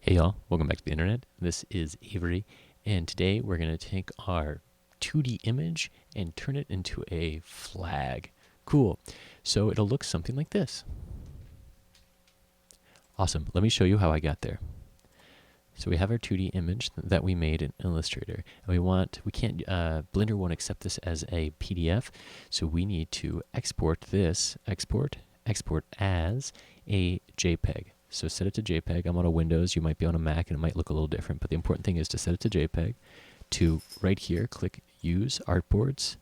Hey y'all, welcome back to the internet. This is Avery, and today we're going to take our 2D image and turn it into a flag. Cool. So it'll look something like this. Awesome. Let me show you how I got there. So we have our 2D image that we made in Illustrator, and Blender won't accept this as a PDF, so we need to export this, export as a JPG. So set it to JPG. I'm on a Windows, you might be on a Mac, and it might look a little different, but the important thing is to set it to JPG, to right here, click Use Artboards,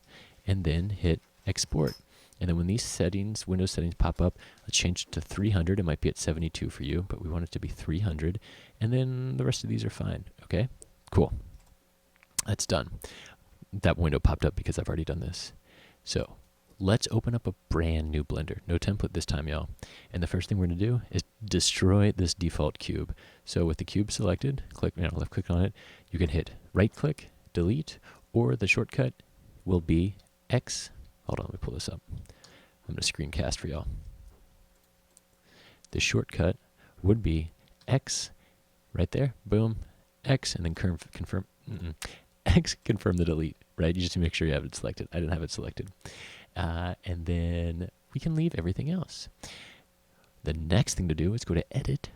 and then hit Export. And then when these settings, Windows settings pop up, let's change it to 300. It might be at 72 for you, but we want it to be 300. And then the rest of these are fine, okay? Cool. That's done. That window popped up because I've already done this. So let's open up a brand new Blender. No template this time, y'all. And the first thing we're going to do is destroy this default cube. So with the cube selected, left click on it, you can hit right click, delete, or the shortcut will be X. Hold on, let me pull this up. I'm going to screencast for y'all. The shortcut would be X, right there, boom, X, and then confirm X, confirm the delete, right? You just need to make sure you have it selected. I didn't have it selected. And then we can leave everything else. The next thing to do is go to Edit,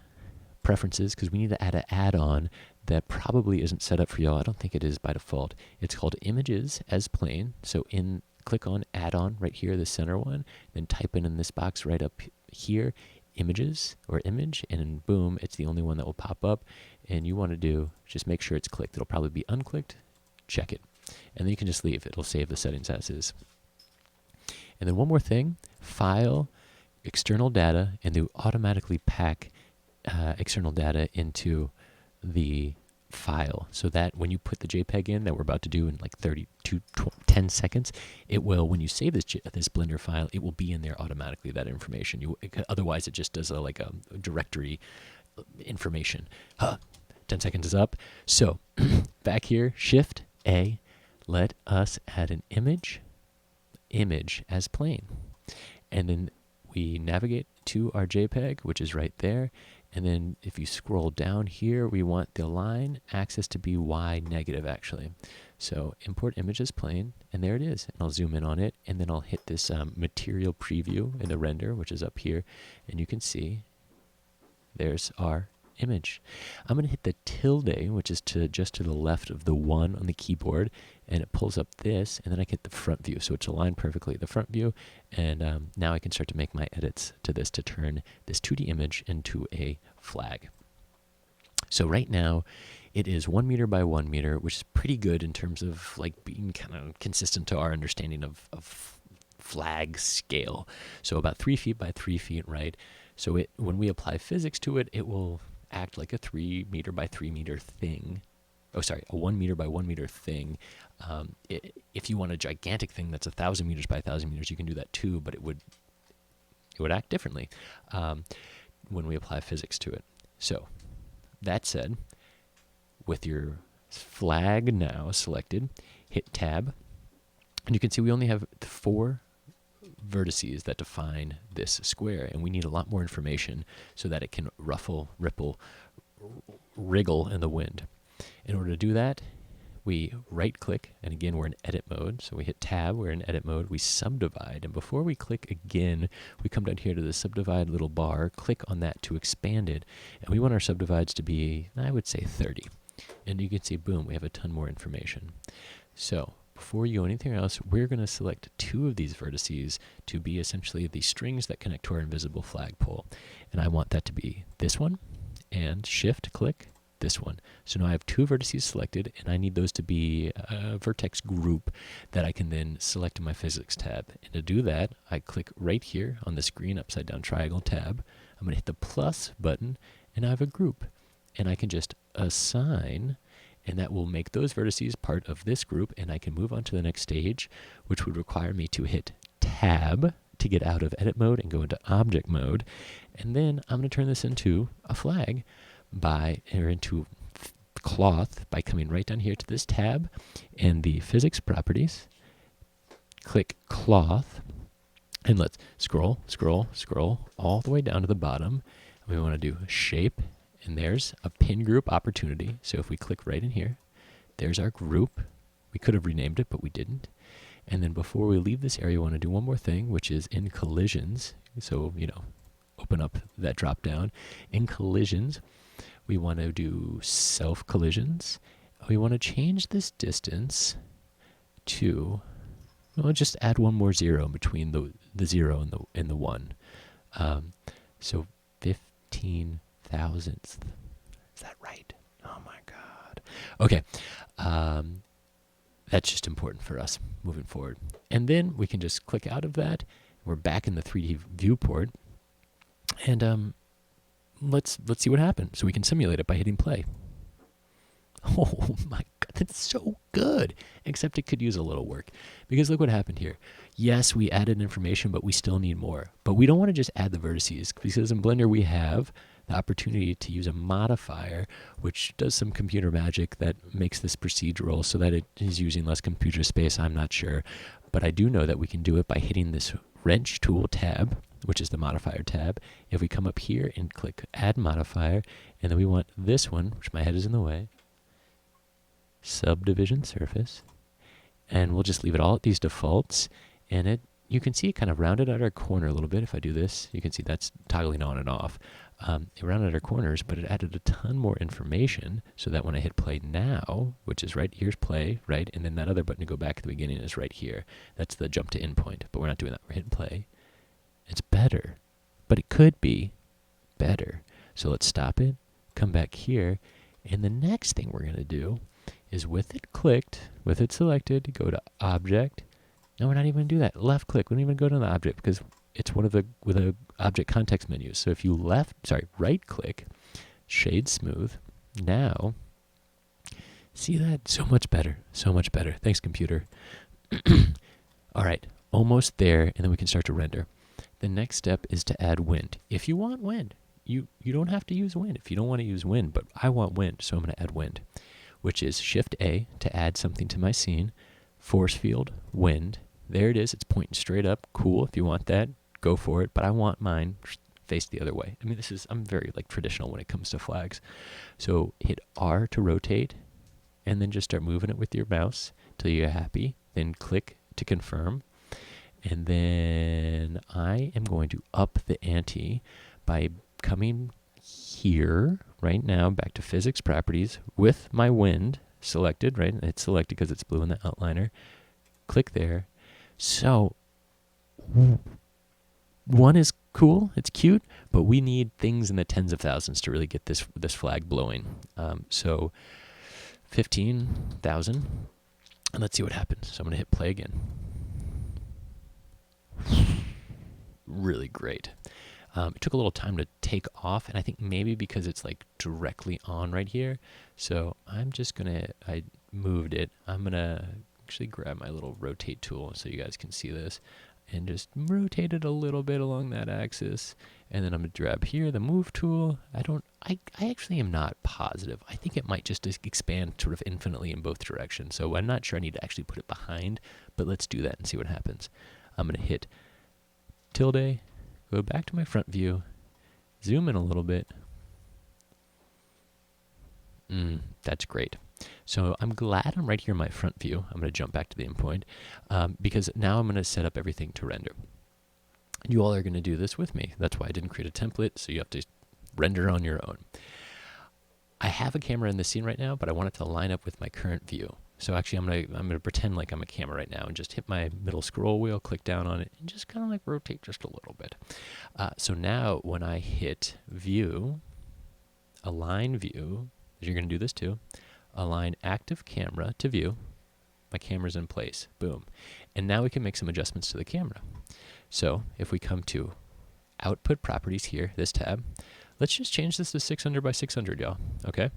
Preferences, because we need to add an add-on that probably isn't set up for y'all. I don't think it is by default. It's called Images as Plain. So click on Add-on right here, the center one, then type in this box right up here, Images or Image, and then boom, it's the only one that will pop up. And you want to do, just make sure it's clicked. It'll probably be unclicked. Check it. And then you can just leave. It'll save the settings as is. And then one more thing, File, External Data, and they automatically pack external data into the file, so that when you put the JPG in that we're about to do in like 10 seconds, it will, when you save this Blender file, it will be in there automatically, that information. Otherwise, it just does a directory information. 10 seconds is up. So back here, Shift A, let us add an image as plain. And then we navigate to our JPG, which is right there. And then if you scroll down here, we want the line axis to be Y negative, actually. So import image as plain, and there it is. And I'll zoom in on it, and then I'll hit this material preview in the render, which is up here. And you can see there's our image. I'm going to hit the tilde, which is just to the left of the 1 on the keyboard, and it pulls up this, and then I get the front view, so it's aligned perfectly the front view, and now I can start to make my edits to this to turn this 2D image into a flag. So right now, it is 1 meter by 1 meter, which is pretty good in terms of like being kind of consistent to our understanding of flag scale. So about 3 feet by 3 feet, right? So when we apply physics to it, it will act like a 3 meter by 3 meter thing. Oh, sorry, a 1 meter by 1 meter thing. If you want a gigantic thing that's 1,000 meters by 1,000 meters, you can do that too, but it would act differently when we apply physics to it. So that said, with your flag now selected, hit Tab, and you can see we only have 4 vertices that define this square, and we need a lot more information so that it can ruffle, ripple, wriggle in the wind. In order to do that, we right click, and again we're in edit mode, so we hit Tab, we're in edit mode, we subdivide, and before we click again, we come down here to the subdivide little bar, click on that to expand it, and we want our subdivides to be, I would say 30. And you can see, boom, we have a ton more information. So before you go anything else, we're going to select 2 of these vertices to be essentially the strings that connect to our invisible flagpole. And I want that to be this one, and shift click this one. So now I have 2 vertices selected, and I need those to be a vertex group that I can then select in my physics tab. And to do that, I click right here on this green upside down triangle tab. I'm going to hit the plus button, and I have a group. And I can just assign, and that will make those vertices part of this group, and I can move on to the next stage, which would require me to hit Tab to get out of edit mode and go into object mode. And then I'm going to turn this into a flag into cloth by coming right down here to this tab and the physics properties, click cloth, and let's scroll all the way down to the bottom. We want to do shape And there's a pin group opportunity. So if we click right in here, there's our group. We could have renamed it, but we didn't. And then before we leave this area, we want to do one more thing, which is in collisions. So, open up that drop down. In collisions, we want to do self collisions. We want to change this distance to, well, just add one more zero between the 0 and the 1. So 15 thousandths. Is that right? Oh my God. Okay. That's just important for us moving forward. And then we can just click out of that. We're back in the 3D viewport. And let's see what happens. So we can simulate it by hitting play. Oh my God, that's so good. Except it could use a little work. Because look what happened here. Yes, we added information, but we still need more. But we don't want to just add the vertices, because in Blender we have the opportunity to use a modifier which does some computer magic that makes this procedural so that it is using less computer space. I'm not sure. But I do know that we can do it by hitting this wrench tool tab, which is the modifier tab. If we come up here and click add modifier, and then we want this one, which my head is in the way, subdivision surface, and we'll just leave it all at these defaults, and you can see it kind of rounded out our corner a little bit. If I do this, you can see that's toggling on and off. It rounded our corners, but it added a ton more information so that when I hit play now, which is right here's play, right, and then that other button to go back at the beginning is right here. That's the jump to endpoint, but we're not doing that. We're hitting play. It's better, but it could be better. So let's stop it, come back here, and the next thing we're going to do is with it clicked, with it selected, go to object. No, we're not even going to do that. Left click. We don't even go to the object because it's one of the object context menus. So if you right click, shade smooth. Now, see that? So much better. So much better. Thanks, computer. All right, almost there, and then we can start to render. The next step is to add wind. If you want wind, you don't have to use wind if you don't want to use wind, but I want wind, so I'm going to add wind, which is Shift A to add something to my scene. Force field, wind. There it is. It's pointing straight up. Cool. If you want that, go for it. But I want mine faced the other way. I mean, I'm very traditional when it comes to flags. So hit R to rotate, and then just start moving it with your mouse till you're happy. Then click to confirm. And then I am going to up the ante by coming here right now back to physics properties with my wind selected, right? It's selected because it's blue in the outliner. Click there. So 1 is cool, it's cute, but we need things in the tens of thousands to really get this flag blowing. So 15,000, and let's see what happens. So I'm going to hit play again. Really great. It took a little time to take off, and I think maybe because it's directly on right here. So I'm just gonna, I moved it. I'm gonna actually grab my little rotate tool so you guys can see this, and just rotate it a little bit along that axis. And then I'm gonna grab here the move tool. I actually am not positive. I think it might just expand sort of infinitely in both directions. So I'm not sure I need to actually put it behind, but let's do that and see what happens. I'm gonna hit tilde, go back to my front view, zoom in a little bit. That's great. So I'm glad I'm right here in my front view. I'm going to jump back to the endpoint because now I'm going to set up everything to render. You all are going to do this with me. That's why I didn't create a template, so you have to render on your own. I have a camera in the scene right now, but I want it to line up with my current view. So actually, I'm gonna pretend like I'm a camera right now and just hit my middle scroll wheel, click down on it, and just kind of rotate just a little bit. So now when I hit view, align view, you're gonna do this too, align active camera to view, my camera's in place, boom. And now we can make some adjustments to the camera. So if we come to output properties here, this tab, let's just change this to 600 by 600, y'all, okay?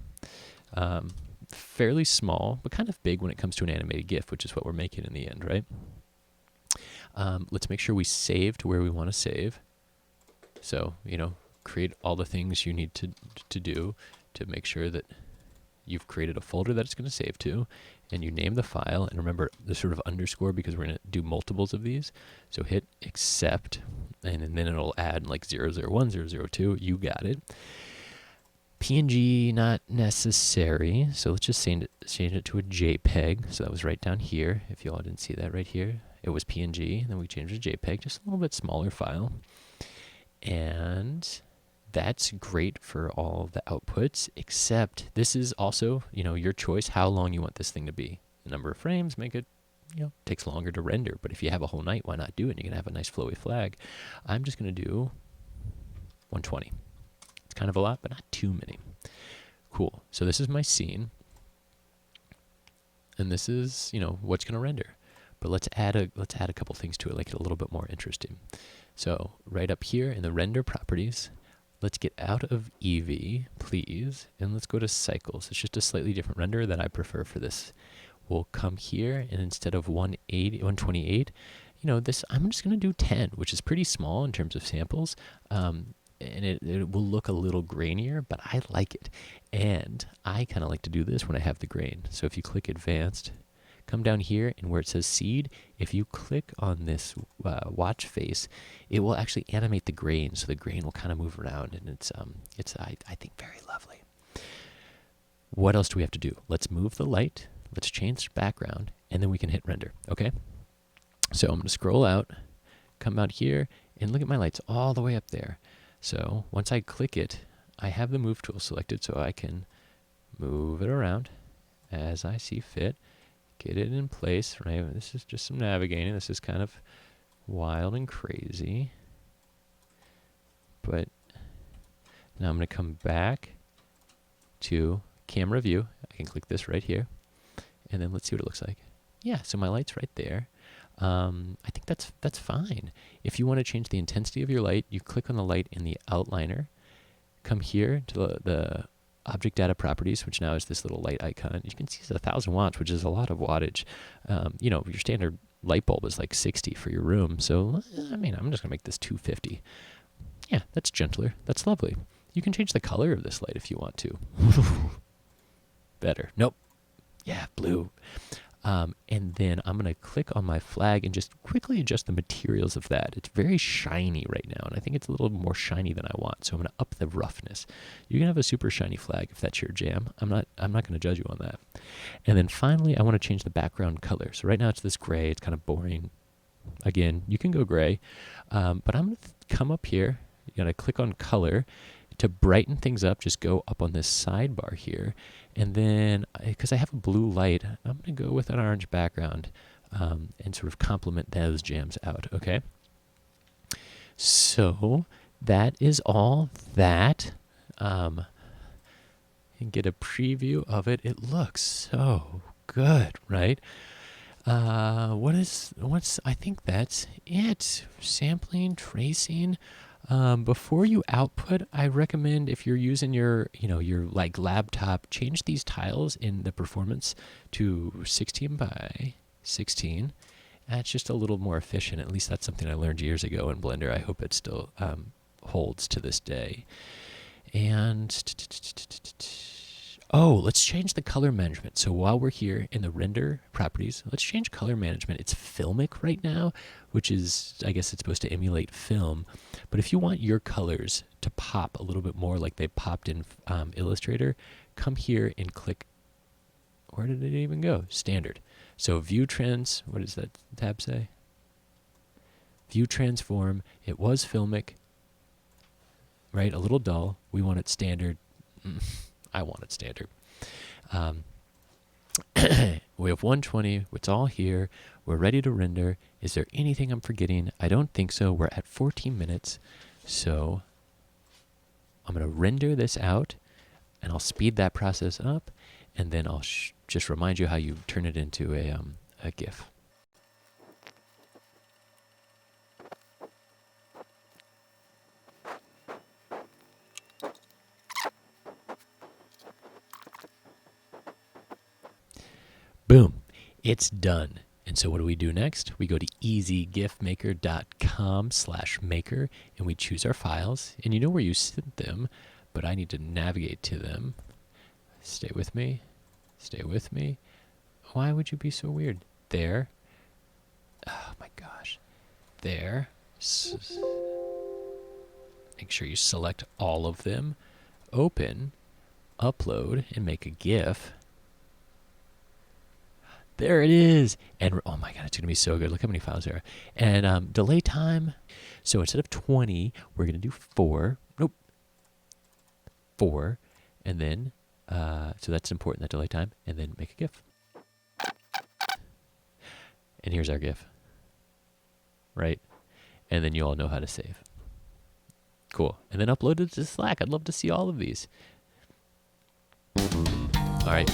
Fairly small, but kind of big when it comes to an animated GIF, which is what we're making in the end, right? Let's make sure we save to where we want to save. So, create all the things you need to do to make sure that you've created a folder that it's going to save to, and you name the file, and remember the sort of underscore because we're going to do multiples of these. So hit accept, and then it'll add 001, 002, you got it. PNG, not necessary. So let's just change it to a JPEG. So that was right down here. If you all didn't see that right here, it was PNG. Then we changed it to JPEG, just a little bit smaller file. And that's great for all the outputs, except this is also, your choice how long you want this thing to be. The number of frames make it, takes longer to render. But if you have a whole night, why not do it? You can have a nice flowy flag. I'm just going to do 120. It's kind of a lot, but not too many. Cool. So this is my scene. And this is, what's going to render. But let's add a couple things to it, make it a little bit more interesting. So right up here in the render properties, let's get out of Eevee, please, and let's go to cycles. It's just a slightly different render that I prefer for this. We'll come here, and instead of 128, this I'm just going to do 10, which is pretty small in terms of samples. And it will look a little grainier, but I like it. And I kind of like to do this when I have the grain. So if you click Advanced, come down here, and where it says Seed, if you click on this watch face, it will actually animate the grain, so the grain will kind of move around, and it's I think very lovely. What else do we have to do? Let's move the light, let's change the background, and then we can hit render, okay? So I'm going to scroll out, come out here, and look at my lights all the way up there. So once I click it, I have the Move tool selected, so I can move it around as I see fit. Get it in place, right? This is just some navigating. This is kind of wild and crazy. But now I'm going to come back to camera view. I can click this right here. And then let's see what it looks like. Yeah, so my light's right there. I think that's fine. If you want to change the intensity of your light, you click on the light in the outliner. Come here to the object data properties, which now is this little light icon. You can see it's 1,000 watts, which is a lot of wattage. Your standard light bulb is like 60 for your room. So, I'm just going to make this 250. Yeah, that's gentler. That's lovely. You can change the color of this light if you want to. Better. Nope. Yeah, blue. And then I'm going to click on my flag and just quickly adjust the materials of that. It's very shiny right now, and I think it's a little more shiny than I want, so I'm going to up the roughness. You can have a super shiny flag if that's your jam. I'm not going to judge you on that. And then finally, I want to change the background color. So right now it's this gray. It's kind of boring. Again, you can go gray, but I'm going to come up here. You're going to click on color. To brighten things up, just go up on this sidebar here. And then, because I have a blue light, I'm going to go with an orange background and sort of complement those jams out, okay? So that is all that. And get a preview of it. It looks so good, right? I think that's it. Sampling, tracing. Before you output, I recommend if you're using your like laptop, change these tiles in the performance to 16 by 16. That's just a little more efficient. At least that's something I learned years ago in Blender. I hope it still holds to this day. And let's change the color management. So while we're here in the render properties, let's change color management. It's filmic right now, which is, I guess it's supposed to emulate film. But if you want your colors to pop a little bit more like they popped in Illustrator, come here and click, where did it even go? Standard. So view trends, what does that tab say? View transform, it was filmic, right? A little dull. We want it standard. I want it standard. We have 120. It's all here. We're ready to render. Is there anything I'm forgetting? I don't think so. We're at 14 minutes. So I'm going to render this out, and I'll speed that process up, and then I'll just remind you how you turn it into a GIF. Boom, it's done. And so what do we do next? We go to easygifmaker.com/maker, and we choose our files. And you know where you sent them, but I need to navigate to them. Stay with me. Stay with me. Why would you be so weird? There. Oh my gosh. There. Make sure you select all of them. Open. upload and make a GIF. There it is. And oh my God, it's going to be so good. Look how many files there are. And delay time. So instead of 20, we're going to do 4. Nope. 4. And then, so that's important, that delay time. And then make a GIF. And here's our GIF. Right? And then you all know how to save. Cool. And then upload it to Slack. I'd love to see all of these. All right.